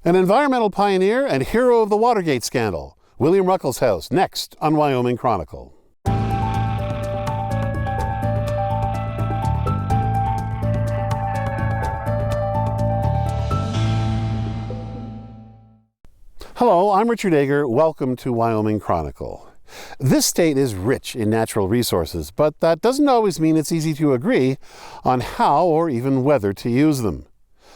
An environmental pioneer and hero of the Watergate scandal, William Ruckelshaus, next on Wyoming Chronicle. Hello, I'm Richard Ager. Welcome to Wyoming Chronicle. This state is rich in natural resources, but that doesn't always mean it's easy to agree on how or even whether to use them.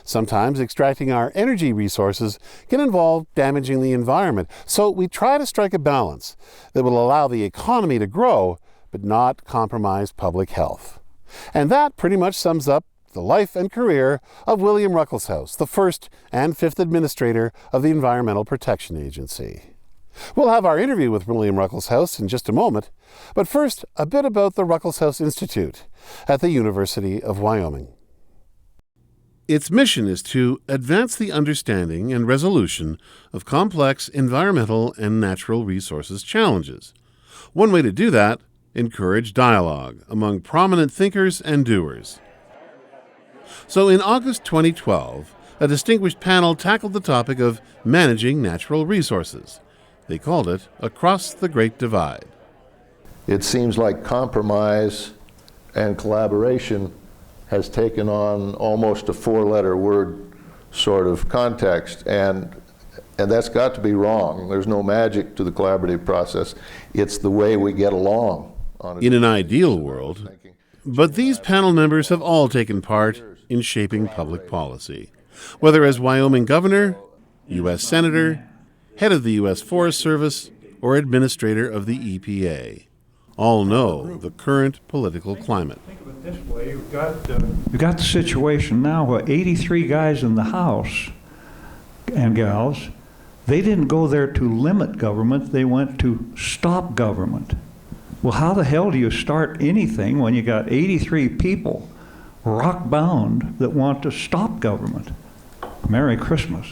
Sometimes extracting our energy resources can involve damaging the environment, so we try to strike a balance that will allow the economy to grow, but not compromise public health. And that pretty much sums up the life and career of William Ruckelshaus, the first and fifth administrator of the Environmental Protection Agency. We'll have our interview with William Ruckelshaus in just a moment, but first, a bit about the Ruckelshaus Institute at the University of Wyoming. Its mission is to advance the understanding and resolution of complex environmental and natural resources challenges. One way to do that, encourage dialogue among prominent thinkers and doers. So in August 2012, a distinguished panel tackled the topic of managing natural resources. They called it Across the Great Divide. It seems like compromise and collaboration has taken on almost a four-letter word sort of context, and that's got to be wrong. There's no magic to the collaborative process. It's the way we get along. In an ideal world, but these panel members have all taken part in shaping public policy, whether as Wyoming governor, U.S. senator, head of the U.S. Forest Service, or administrator of the EPA. All know the current political climate. Think of it this way, you've got the situation now where 83 guys in the House and gals, they didn't go there to limit government, they went to stop government. Well, how the hell do you start anything when you got 83 people rock bound that want to stop government? Merry Christmas.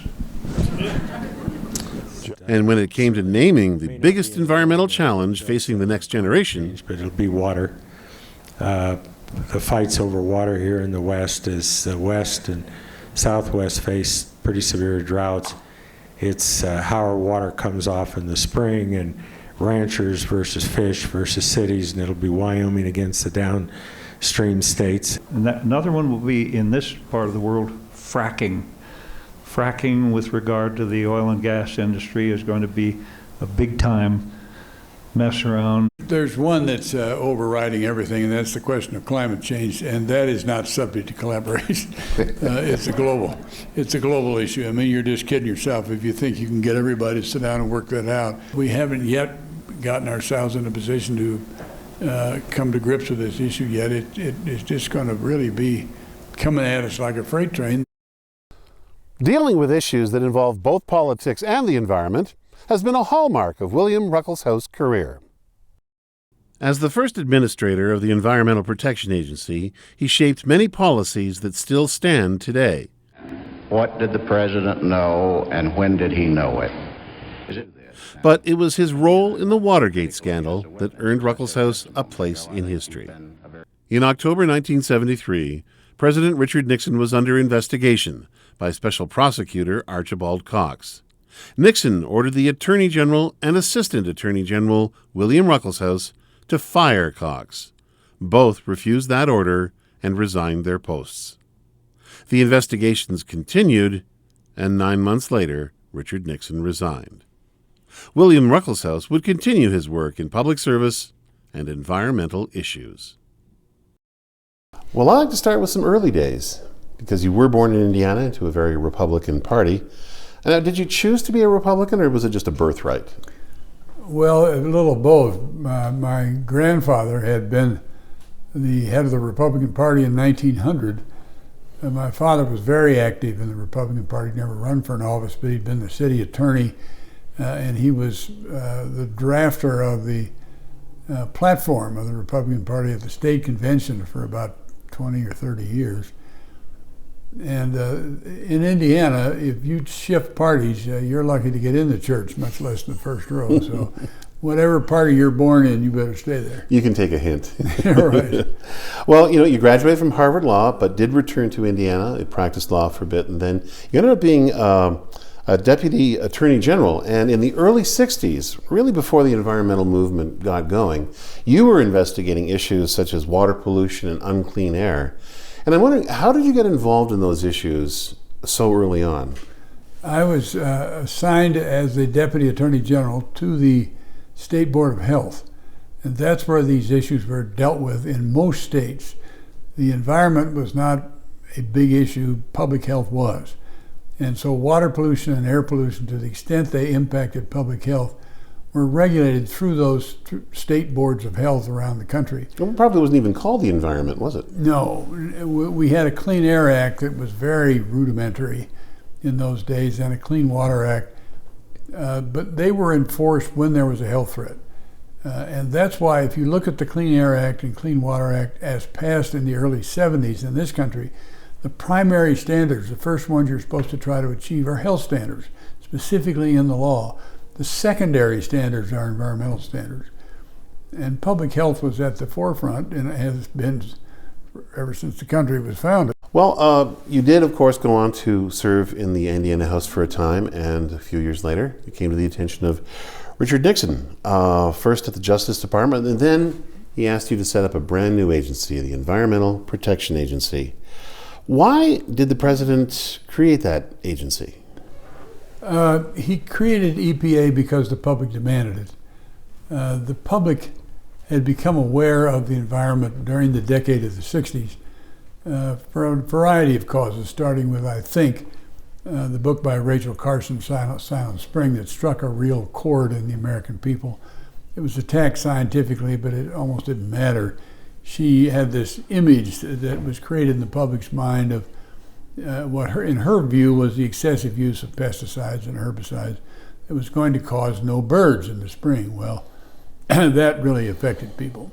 And when it came to naming the biggest environmental challenge facing the next generation, but it'll be water. The fights over water here in the West, as the West and Southwest face pretty severe droughts. It's how our water comes off in the spring, and ranchers versus fish versus cities, and it'll be Wyoming against the downstream states. And another one will be, in this part of the world, fracking. Fracking with regard to the oil and gas industry is going to be a big-time mess around. There's one that's overriding everything, and that's the question of climate change, and that is not subject to collaboration. It's a global issue. I mean, you're just kidding yourself if you think you can get everybody to sit down and work that out. We haven't yet gotten ourselves in a position to come to grips with this issue yet. It's just going to really be coming at us like a freight train. dealing with issues that involve both politics and the environment has been a hallmark of William Ruckelshaus' career. As the first administrator of the Environmental Protection Agency, he shaped many policies that still stand today. What did the president know, and when did he know it? But it was his role in the Watergate scandal that earned Ruckelshaus a place in history. In October 1973, President Richard Nixon was under investigation by Special Prosecutor Archibald Cox. Nixon ordered the Attorney General and Assistant Attorney General William Ruckelshaus to fire Cox. Both refused that order and resigned their posts. The investigations continued, and 9 months later, Richard Nixon resigned. William Ruckelshaus would continue his work in public service and environmental issues. Well, I'd like to start with some early days, because you were born in Indiana into a very Republican party. Now, did you choose to be a Republican, or was it just a birthright? Well, a little of both. My grandfather had been the head of the Republican Party in 1900. And my father was very active in the Republican Party, never run for an office, but he'd been the city attorney, and he was the drafter of the platform of the Republican Party at the state convention for about 20 or 30 years. And in Indiana, if you shift parties, you're lucky to get in the church, much less in the first row. So whatever party you're born in, you better stay there. You can take a hint. Right. Well, you graduated from Harvard Law, but did return to Indiana. You practiced law for a bit, and then you ended up being a Deputy Attorney General, and in the early 60s, really before the environmental movement got going, you were investigating issues such as water pollution and unclean air. And I'm wondering, how did you get involved in those issues so early on? I was assigned as the Deputy Attorney General to the State Board of Health, and that's where these issues were dealt with in most states. The environment was not a big issue, public health was. And so water pollution and air pollution, to the extent they impacted public health, were regulated through those state boards of health around the country. It probably wasn't even called the environment, was it? No, we had a Clean Air Act that was very rudimentary in those days, and a Clean Water Act, but they were enforced when there was a health threat. And that's why if you look at the Clean Air Act and Clean Water Act as passed in the early 70s in this country, the primary standards, the first ones you're supposed to try to achieve, are health standards, specifically in the law. The secondary standards are environmental standards. And public health was at the forefront and has been ever since the country was founded. Well, you did, of course, go on to serve in the Indiana House for a time, and a few years later, you came to the attention of Richard Nixon, first at the Justice Department, and then he asked you to set up a brand new agency, the Environmental Protection Agency. Why did the president create that agency? He created EPA because the public demanded it. The public had become aware of the environment during the decade of the 60s for a variety of causes, starting with, I think, the book by Rachel Carson, Silent Spring, that struck a real chord in the American people. It was attacked scientifically, but it almost didn't matter. She had this image that was created in the public's mind of what in her view was the excessive use of pesticides and herbicides that was going to cause no birds in the spring. Well, that really affected people.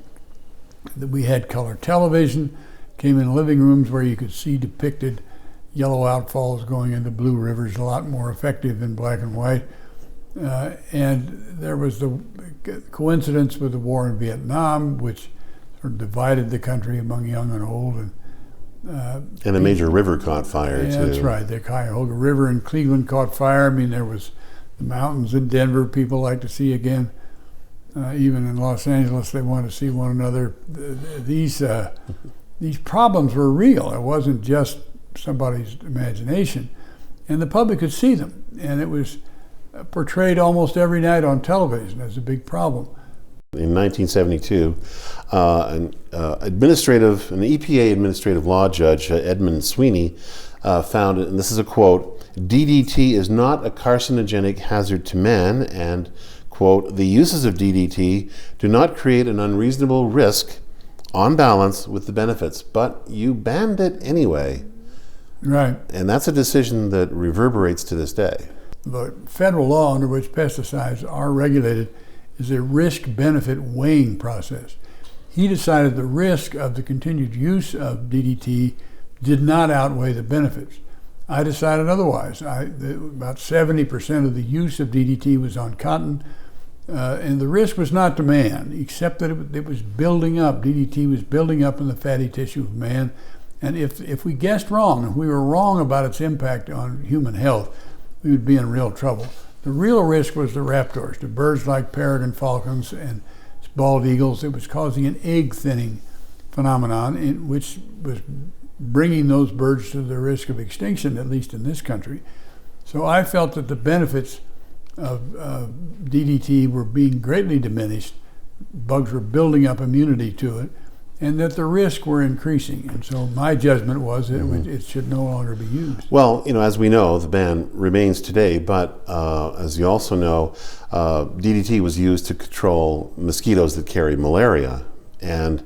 We had color television, came in living rooms where you could see depicted yellow outfalls going into blue rivers, a lot more effective than black and white. And there was the coincidence with the war in Vietnam, which sort of divided the country among young and old. And a major river caught fire, too. That's right. The Cuyahoga River in Cleveland caught fire. I mean, there was the mountains in Denver people like to see again. Even in Los Angeles, they want to see one another. These problems were real. It wasn't just somebody's imagination. And the public could see them. And it was portrayed almost every night on television as a big problem. In 1972, an EPA administrative law judge, Edmund Sweeney, found, and this is a quote, "DDT is not a carcinogenic hazard to man," and, quote, "the uses of DDT do not create an unreasonable risk on balance with the benefits, but you banned it anyway." Right. And that's a decision that reverberates to this day. The federal law under which pesticides are regulated is a risk-benefit weighing process. He decided the risk of the continued use of DDT did not outweigh the benefits. I decided otherwise. About 70% of the use of DDT was on cotton, and the risk was not to man, except that it was building up. DDT was building up in the fatty tissue of man, and if we guessed wrong, if we were wrong about its impact on human health, we would be in real trouble. The real risk was the raptors, the birds like peregrine falcons and bald eagles. It was causing an egg thinning phenomenon, which was bringing those birds to the risk of extinction, at least in this country. So I felt that the benefits of DDT were being greatly diminished. Bugs were building up immunity to it, and that the risks were increasing. And so my judgment was that it should no longer be used. Well, as we know, the ban remains today, but as you also know, DDT was used to control mosquitoes that carry malaria. And,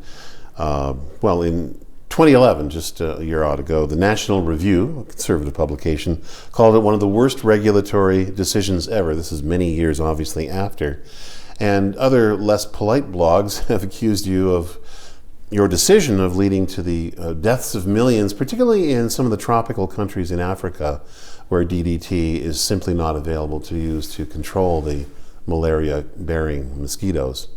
in 2011, just a year out ago, the National Review, a conservative publication, called it one of the worst regulatory decisions ever. This is many years, obviously, after. And other less polite blogs have accused you of your decision of leading to the deaths of millions, particularly in some of the tropical countries in Africa, where DDT is simply not available to use to control the malaria-bearing mosquitoes.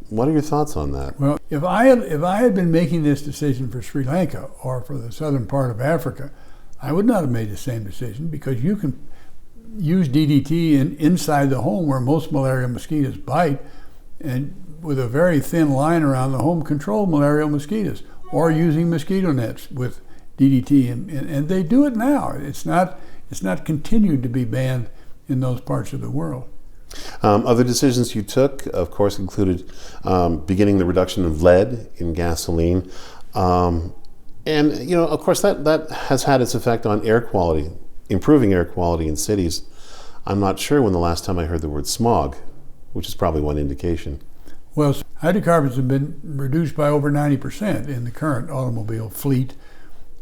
What are your thoughts on that? Well, if I had been making this decision for Sri Lanka or for the southern part of Africa, I would not have made the same decision, because you can use DDT inside the home where most malaria mosquitoes bite, and with a very thin line around the home, control malarial mosquitoes, or using mosquito nets with DDT, and they do it now. It's not continued to be banned in those parts of the world. Other decisions you took, of course, included beginning the reduction of lead in gasoline. And, of course, that has had its effect on air quality, improving air quality in cities. I'm not sure when the last time I heard the word smog, which is probably one indication. Well, hydrocarbons have been reduced by over 90% in the current automobile fleet.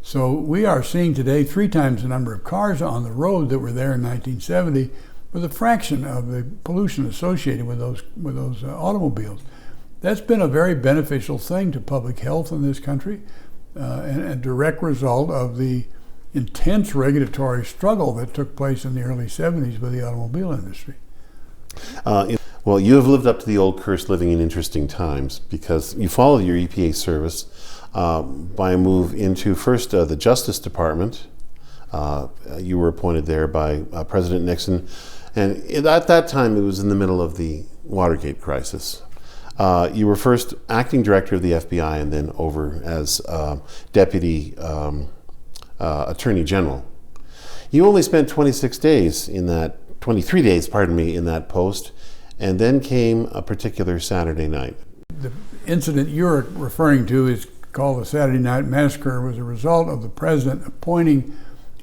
So we are seeing today 3 times the number of cars on the road that were there in 1970, with a fraction of the pollution associated with those automobiles. That's been a very beneficial thing to public health in this country, and a direct result of the intense regulatory struggle that took place in the early 70s with the automobile industry. Well, you have lived up to the old curse, living in interesting times, because you followed your EPA service by a move into first the Justice Department. You were appointed there by President Nixon, and at that time it was in the middle of the Watergate crisis. You were first acting director of the FBI and then over as deputy attorney general. You only spent 23 days in that post, and then came a particular Saturday night. The incident you're referring to is called the Saturday Night Massacre. It was a result of the president appointing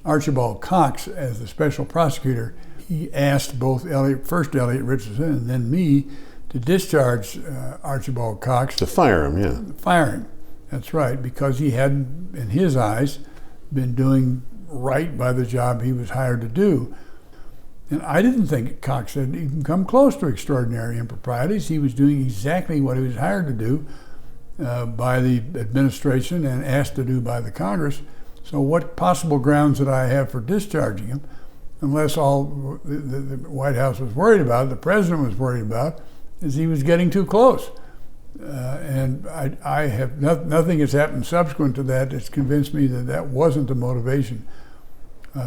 Archibald Cox as the special prosecutor. He asked both first Elliot Richardson and then me to discharge Archibald Cox. To fire him, yeah. Fire him, that's right, because he hadn't, in his eyes, been doing right by the job he was hired to do. And I didn't think Cox had even come close to extraordinary improprieties. He was doing exactly what he was hired to do by the administration and asked to do by the Congress. So what possible grounds did I have for discharging him, unless all the White House was worried about, the president was worried about, is he was getting too close. And I have nothing has happened subsequent to that that's convinced me that that wasn't the motivation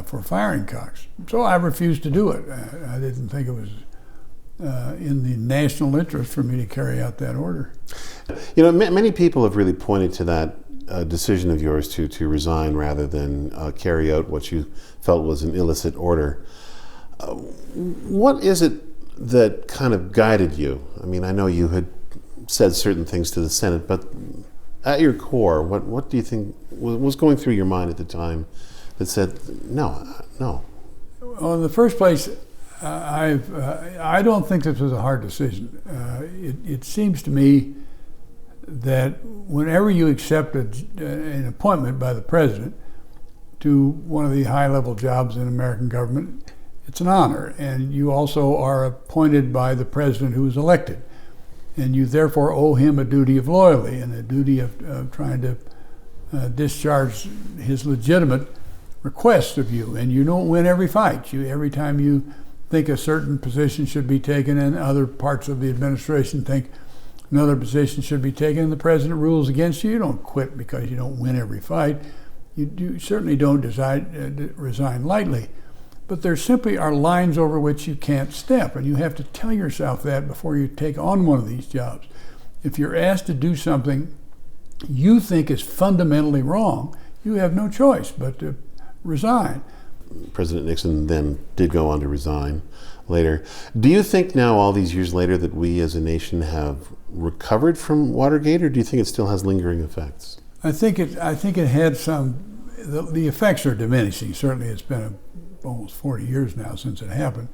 for firing Cox. So I refused to do it. I didn't think it was in the national interest for me to carry out that order. Many people have really pointed to that decision of yours to resign rather than carry out what you felt was an illicit order. What is it that kind of guided you? I mean, I know you had said certain things to the Senate, but at your core, what do you think was going through your mind at the time that said, no? Well, in the first place, I don't think this was a hard decision. It seems to me that whenever you accept an appointment by the president to one of the high-level jobs in American government, it's an honor, and you also are appointed by the president who is elected, and you therefore owe him a duty of loyalty and a duty of trying to discharge his legitimate requests of you. And you don't win every fight. Every time you think a certain position should be taken and other parts of the administration think another position should be taken and the president rules against you, you don't quit because you don't win every fight. You certainly don't resign lightly. But there simply are lines over which you can't step, and you have to tell yourself that before you take on one of these jobs. If you're asked to do something you think is fundamentally wrong, you have no choice but to resign. President Nixon then did go on to resign later. Do you think now, all these years later, that we as a nation have recovered from Watergate, or do you think it still has lingering effects? I think it had some. The effects are diminishing. Certainly, it's been almost 40 years now since it happened.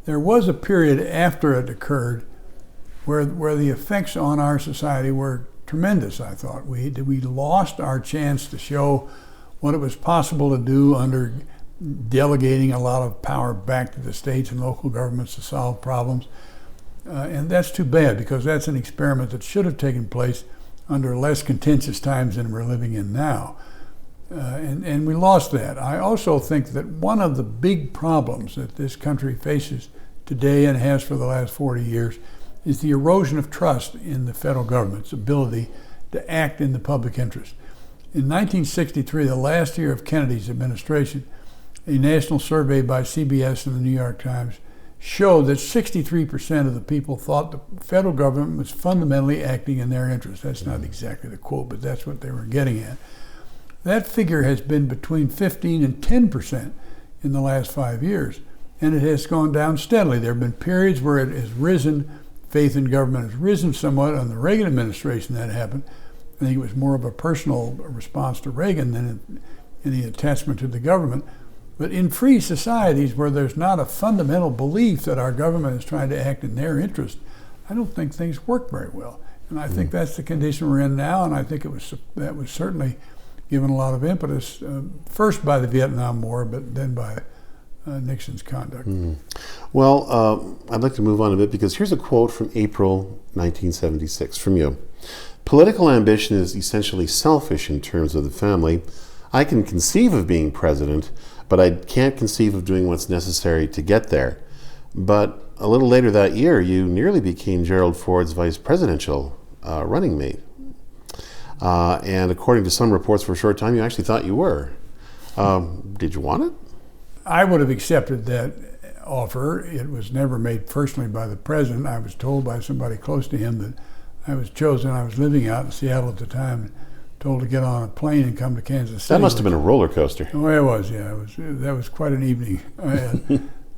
There was a period after it occurred where the effects on our society were tremendous. I thought we lost our chance to show what it was possible to do under delegating a lot of power back to the states and local governments to solve problems. And that's too bad, because that's an experiment that should have taken place under less contentious times than we're living in now. And we lost that. I also think that one of the big problems that this country faces today and has for the last 40 years is the erosion of trust in the federal government's ability to act in the public interest. In 1963, the last year of Kennedy's administration, a national survey by CBS and the New York Times showed that 63% of the people thought the federal government was fundamentally acting in their interest. That's not exactly the quote, but that's what they were getting at. That figure has been between 15 and 10% in the last 5 years, and it has gone down steadily. There have been periods where it has risen, faith in government has risen somewhat. On the Reagan administration that happened. I think it was more of a personal response to Reagan than any attachment to the government. But in free societies where there's not a fundamental belief that our government is trying to act in their interest, I don't think things work very well. And I think that's the condition we're in now, and I think that was certainly given a lot of impetus, first by the Vietnam War, but then by Nixon's conduct. Well, I'd like to move on a bit because here's a quote from April 1976 from you. Political ambition is essentially selfish in terms of the family. I can conceive of being president, but I can't conceive of doing what's necessary to get there. But a little later that year, you nearly became Gerald Ford's vice presidential running mate. And according to some reports, for a short time, you actually thought you were. Did you want it? I would have accepted that offer. It was never made personally by the president. I was told by somebody close to him that I was chosen. I was living out in Seattle at the time, told to get on a plane and come to Kansas City. That must have been a roller coaster. Oh, it was, yeah. That was quite an evening.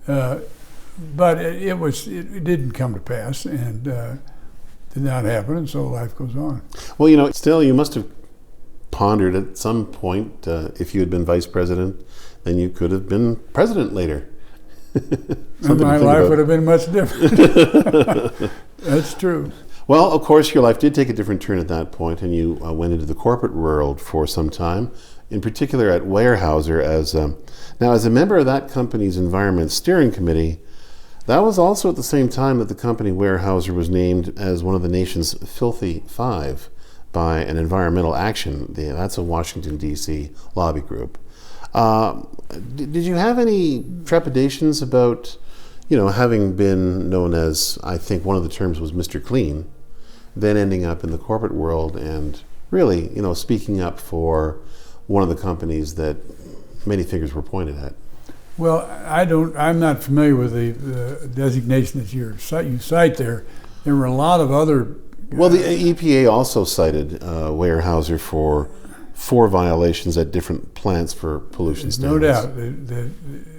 But it didn't come to pass, and did not happen, and so life goes on. Well, still, you must have pondered at some point, if you had been vice president, then you could have been president later. My life would have been much different. That's true. Well, of course, your life did take a different turn at that point, and you went into the corporate world for some time, in particular at Weyerhaeuser. As a member of that company's environment steering committee, that was also at the same time that the company Weyerhaeuser was named as one of the nation's Filthy Five by an Environmental Action. That's a Washington, D.C. lobby group. Did you have any trepidations about, having been known as, I think one of the terms was Mr. Clean, then ending up in the corporate world and really, speaking up for one of the companies that many fingers were pointed at? Well, I'm not familiar with the designation that you cite there. There were a lot of other... Well, the EPA also cited Weyerhaeuser for 4 violations at different plants for pollution standards. No doubt. The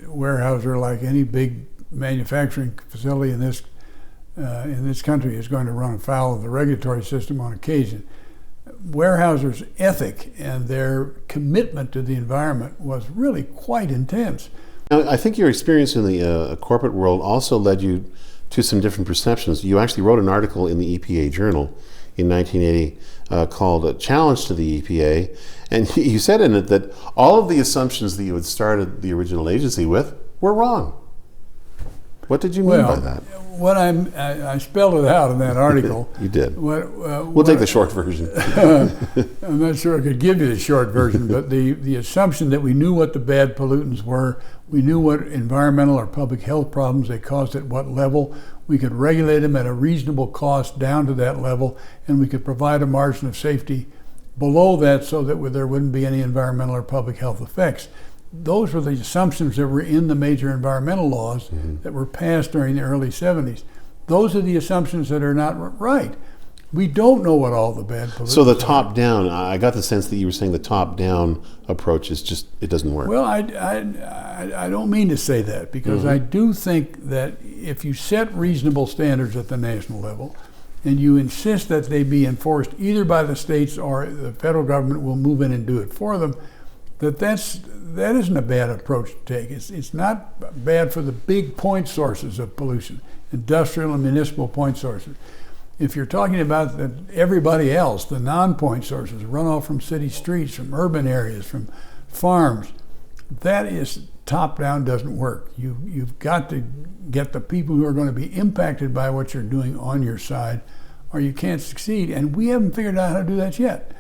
Weyerhaeuser, like any big manufacturing facility in this country, is going to run afoul of the regulatory system on occasion. Weyerhaeuser's ethic and their commitment to the environment was really quite intense. Now, I think your experience in the corporate world also led you to some different perceptions. You actually wrote an article in the EPA Journal in 1980 called A Challenge to the EPA, and you said in it that all of the assumptions that you had started the original agency with were wrong. What did you mean by that? What I spelled it out in that article. You did. We'll take the short version. I'm not sure I could give you the short version, but the assumption that we knew what the bad pollutants were, we knew what environmental or public health problems they caused at what level, we could regulate them at a reasonable cost down to that level, and we could provide a margin of safety below that so that there wouldn't be any environmental or public health effects. Those were the assumptions that were in the major environmental laws that were passed during the early 70s. Those are the assumptions that are not right. We don't know what all the bad pollutants are. So the top-down, I got the sense that you were saying the top-down approach is just, it doesn't work. Well, I don't mean to say that, because I do think that if you set reasonable standards at the national level and you insist that they be enforced either by the states or the federal government will move in and do it for them, that isn't a bad approach to take. It's not bad for the big point sources of pollution, industrial and municipal point sources. If you're talking about everybody else, the non-point sources, runoff from city streets, from urban areas, from farms, that is top-down, doesn't work. You've got to get the people who are going to be impacted by what you're doing on your side, or you can't succeed. And we haven't figured out how to do that yet.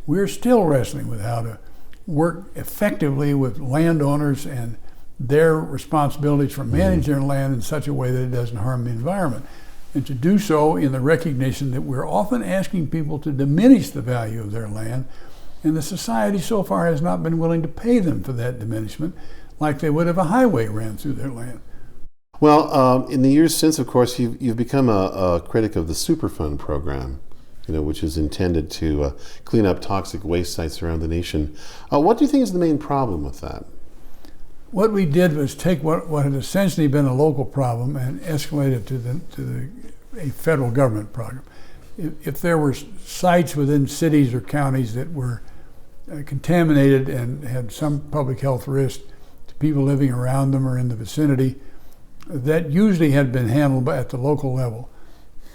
We're still wrestling with how to work effectively with landowners and their responsibilities for managing their land in such a way that it doesn't harm the environment. And to do so in the recognition that we're often asking people to diminish the value of their land, and the society so far has not been willing to pay them for that diminishment. like they would if a highway ran through their land. Well, in the years since, of course, you've become a critic of the Superfund program, which is intended to clean up toxic waste sites around the nation. What do you think is the main problem with that? What we did was take what had essentially been a local problem and escalate it to a federal government program. If there were sites within cities or counties that were contaminated and had some public health risk to people living around them or in the vicinity, that usually had been handled at the local level.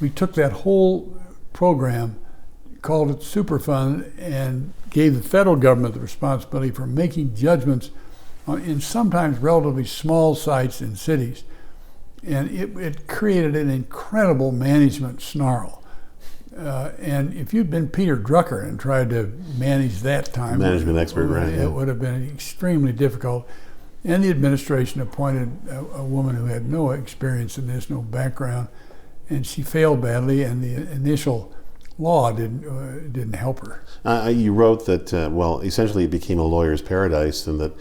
We took that whole program, called it Superfund, and gave the federal government the responsibility for making judgments in sometimes relatively small sites in cities. And it created an incredible management snarl. And if you'd been Peter Drucker and tried to manage that time, management expert, right? It would have been extremely difficult. And the administration appointed a woman who had no experience in this, no background, and she failed badly, and the initial law didn't help her. You wrote that, essentially it became a lawyer's paradise, and that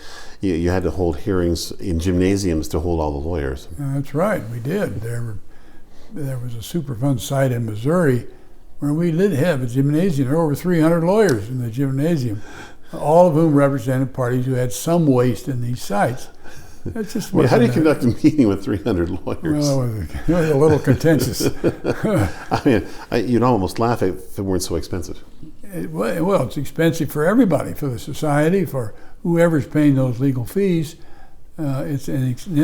you had to hold hearings in gymnasiums to hold all the lawyers. That's right, we did. There was a Superfund site in Missouri where we did have a gymnasium. There were over 300 lawyers in the gymnasium, all of whom represented parties who had some waste in these sites. That's just how do you conduct a meeting with 300 lawyers? Well, it was a little contentious. I mean, you'd almost laugh if it weren't so expensive. Well, it's expensive for everybody, for the society, for whoever's paying those legal fees. Then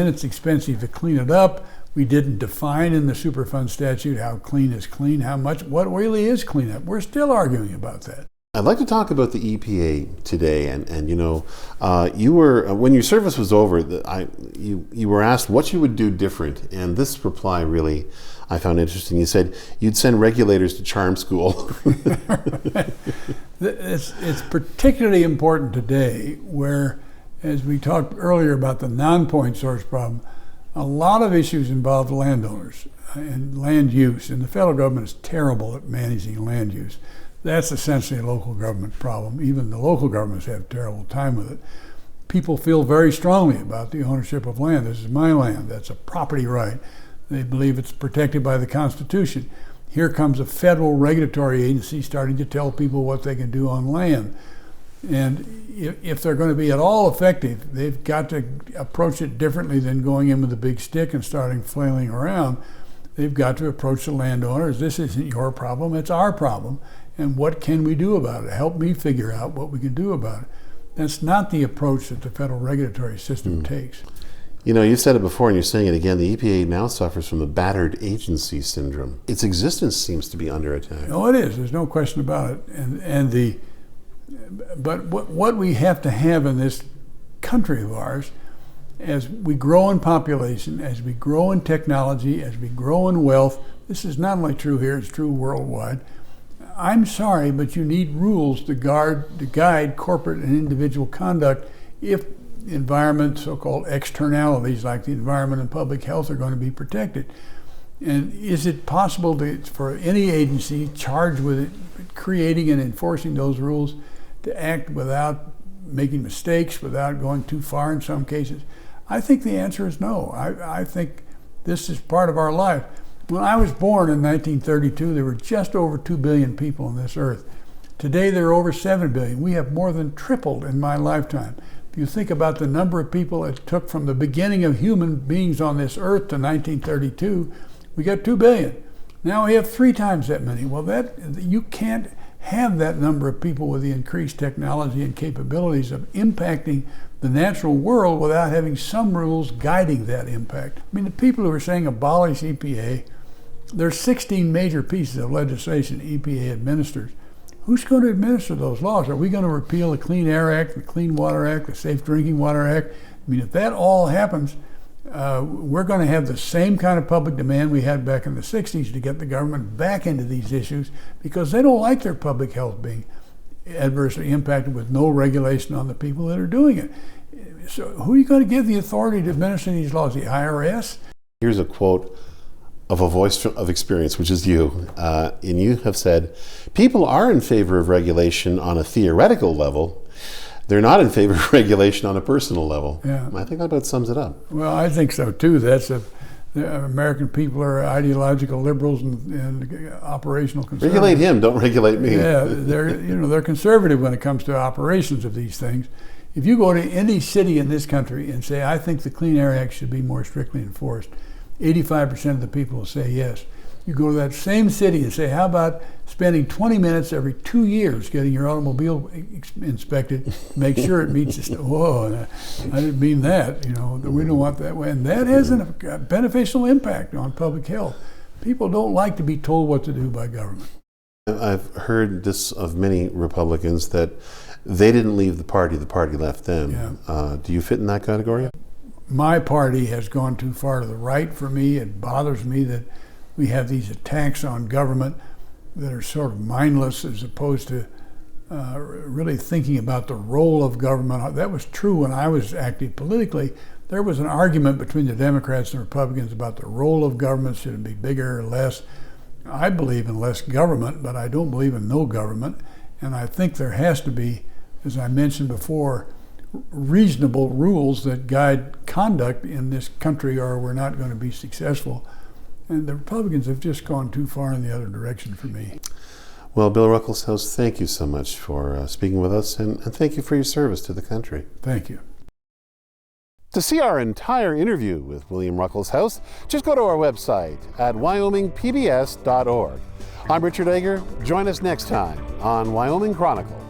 it's expensive to clean it up. We didn't define in the Superfund statute how clean is clean, what really is cleanup. We're still arguing about that. I'd like to talk about the EPA today, and you were when your service was over, you were asked what you would do different, and this reply really I found interesting. You said you'd send regulators to charm school. It's particularly important today, where, as we talked earlier about the non-point source problem, a lot of issues involve landowners and land use, and the federal government is terrible at managing land use. That's essentially a local government problem. Even the local governments have a terrible time with it. People feel very strongly about the ownership of land. This is my land. That's a property right. They believe it's protected by the Constitution. Here comes a federal regulatory agency starting to tell people what they can do on land. And if they're going to be at all effective, they've got to approach it differently than going in with a big stick and starting flailing around. They've got to approach the landowners. This isn't your problem, it's our problem. And what can we do about it? Help me figure out what we can do about it. That's not the approach that the federal regulatory system takes. You said it before and you're saying it again, the EPA now suffers from the battered agency syndrome. Its existence seems to be under attack. Oh, it is. There's no question about it. But what we have to have in this country of ours, as we grow in population, as we grow in technology, as we grow in wealth, this is not only true here, it's true worldwide. I'm sorry, but you need rules to guide corporate and individual conduct if environment, so-called externalities like the environment and public health are going to be protected. And is it possible for any agency charged with creating and enforcing those rules to act without making mistakes, without going too far in some cases? I think the answer is no. I think this is part of our life. When I was born in 1932, there were just over 2 billion people on this earth. Today, there are over 7 billion. We have more than tripled in my lifetime. If you think about the number of people it took from the beginning of human beings on this earth to 1932, we got 2 billion. Now we have 3 times that many. Well, you can't have that number of people with the increased technology and capabilities of impacting the natural world without having some rules guiding that impact. I mean, the people who are saying abolish EPA, there's 16 major pieces of legislation EPA administers. Who's going to administer those laws? Are we going to repeal the Clean Air Act, the Clean Water Act, the Safe Drinking Water Act? I mean, if that all happens, we're going to have the same kind of public demand we had back in the 60s to get the government back into these issues, because they don't like their public health being adversely impacted with no regulation on the people that are doing it. So who are you going to give the authority to administer these laws? The IRS? Here's a quote of a voice of experience, which is you. And you have said, people are in favor of regulation on a theoretical level. they're not in favor of regulation on a personal level. Yeah. I think that about sums it up. Well, I think so too. The American people are ideological liberals and operational conservatives. Regulate him, don't regulate me. Yeah, they're conservative when it comes to operations of these things. If you go to any city in this country and say, I think the Clean Air Act should be more strictly enforced, 85% of the people will say yes. You go to that same city and say, how about spending 20 minutes every 2 years getting your automobile inspected, make sure it meets the whoa, I didn't mean that, we don't want that way. And that has a beneficial impact on public health. People don't like to be told what to do by government. I've heard this of many Republicans, that they didn't leave the party left them. Yeah. Do you fit in that category? My party has gone too far to the right for me. It bothers me that we have these attacks on government that are sort of mindless, as opposed to really thinking about the role of government. That was true when I was active politically. There was an argument between the Democrats and Republicans about the role of government. Should it be bigger or less? I believe in less government, but I don't believe in no government. And I think there has to be, as I mentioned before, reasonable rules that guide conduct in this country, or we're not going to be successful. And the Republicans have just gone too far in the other direction for me. Well, Bill Ruckelshaus, thank you so much for speaking with us, and thank you for your service to the country. Thank you. To see our entire interview with William Ruckelshaus, just go to our website at wyomingpbs.org. I'm Richard Ager. Join us next time on Wyoming Chronicle.